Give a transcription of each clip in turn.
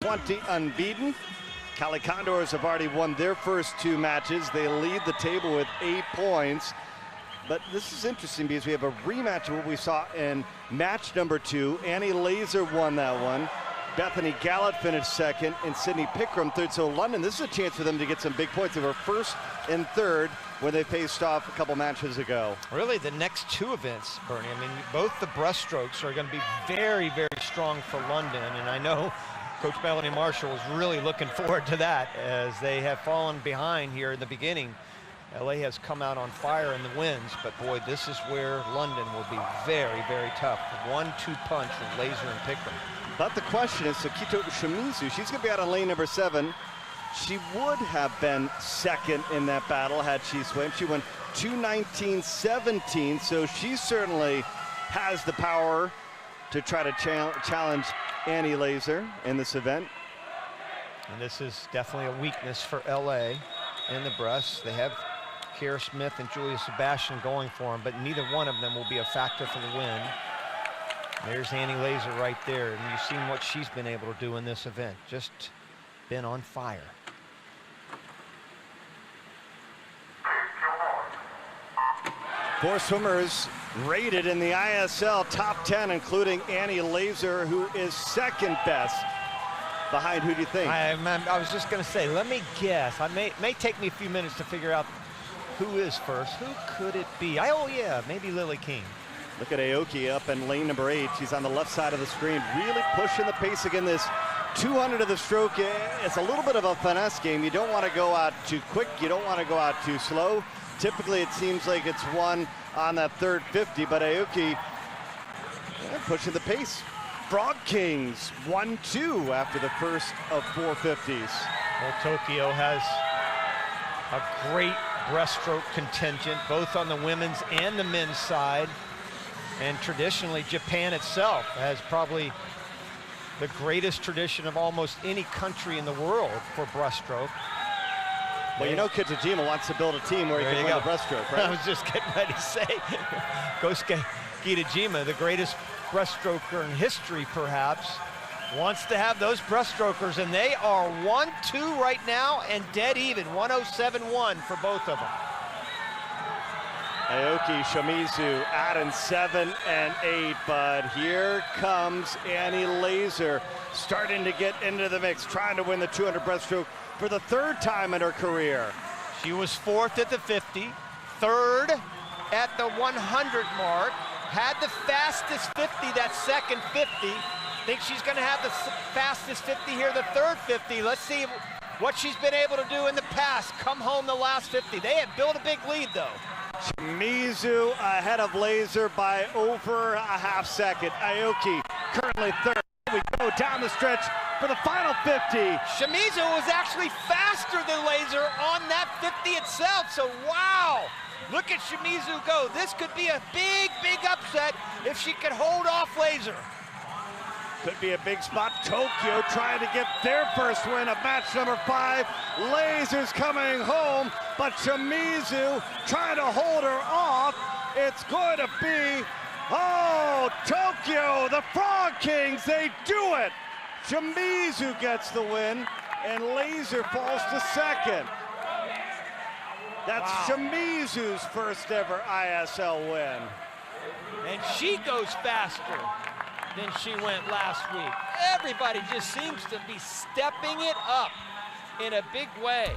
20 unbeaten. Cali Condors have already won their first 2 matches. They lead the table with 8 points. But this is interesting because we have a rematch of what we saw in match number 2. Annie Lazor won that one. Bethany Galad finished second, and Sydney Pickrim third. So London, this is a chance for them to get some big points. They were first and third when they faced off a couple matches ago. Really, the next 2 events, Bernie. I mean, both the breaststrokes are going to be very, very strong for London, and I know Coach Melanie Marshall is really looking forward to that as they have fallen behind here in the beginning. LA has come out on fire in the wins, but boy, this is where London will be very, very tough. 1-2 punch with Lazor and Pickrim. But the question is, Sakito Shimitsu, she's going to be out on lane number 7. She would have been second in that battle had she swam. She went 2:19.17, so she certainly has the power to try to challenge Annie Lazor in this event. And this is definitely a weakness for LA in the breast. They have Kierra Smith and Sebastian going for them, but neither one of them will be a factor for the win. There's Annie Lazor right there, and you've seen what she's been able to do in this event. Just been on fire. Four swimmers rated in the ISL top 10, including Annie Lazor, who is second best. Behind who do you think? I was just going to say, let me guess. May take me a few minutes to figure out who is first. Who could it be? Oh yeah, maybe Lily King. Look at Aoki up in lane number 8. She's on the left side of the screen, really pushing the pace again. This 200 of the stroke, it's a little bit of a finesse game. You don't want to go out too quick. You don't want to go out too slow. Typically, it seems like it's won on that third 50, but Aoki pushing the pace. Frog Kings 1-2 after the first of 4 50s. Well, Tokyo has a great breaststroke contingent, both on the women's and the men's side. And traditionally, Japan itself has probably the greatest tradition of almost any country in the world for breaststroke. Well, you know Kitajima wants to build a team where he can win the breaststroke, right? I was just getting ready to say, Kosuke Kitajima, the greatest breaststroker in history, perhaps, wants to have those breaststrokers, and they are 1-2 right now and dead even, 107.1 for both of them. Aoki, Shimitsu adding 7 and 8, but here comes Annie Lazor starting to get into the mix, trying to win the 200 breaststroke for the 3rd time in her career. She was 4th at the 50, 3rd at the 100 mark, had the fastest 50, that second 50. Think she's going to have the fastest 50 here, the 3rd 50. Let's see what she's been able to do in the past. Come home the last 50. They have built a big lead, though. Shimizu ahead of Lazor by over a half second. Aoki currently 3rd. We go down the stretch for the final 50. Shimizu was actually faster than Lazor on that 50 itself, so wow. Look at Shimizu go. This could be a big, big upset if she could hold off Lazor. Could be a big spot. Tokyo trying to get their first win of match number 5. Lazor's coming home, but Shimizu trying to hold her off. It's going to be, oh, Tokyo, the Frog Kings, they do it. Shimizu gets the win, and Lazor falls to 2nd. That's Shimizu's first ever ISL win. And she goes faster than she went last week. Everybody just seems to be stepping it up in a big way.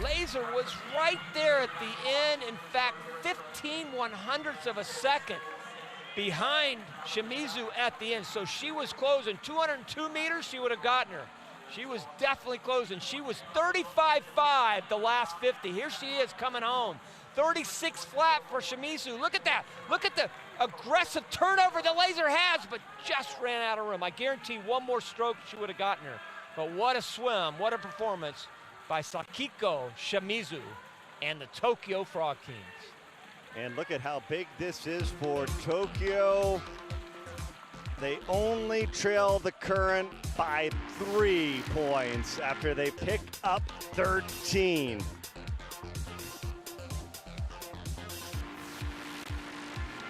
Lazor was right there at the end. In fact, 15/100ths of a second behind Shimizu at the end. So she was closing 202 meters, she would have gotten her. She was definitely closing. She was 35.5 the last 50. Here she is coming home. 36 flat for Shimizu. Look at that. Look at the aggressive turnover that Lazor has, but just ran out of room. I guarantee one more stroke she would have gotten her. But what a swim, what a performance by Sakiko Shimizu and the Tokyo Frog Kings. And look at how big this is for Tokyo. They only trail the current by 3 points after they pick up 13.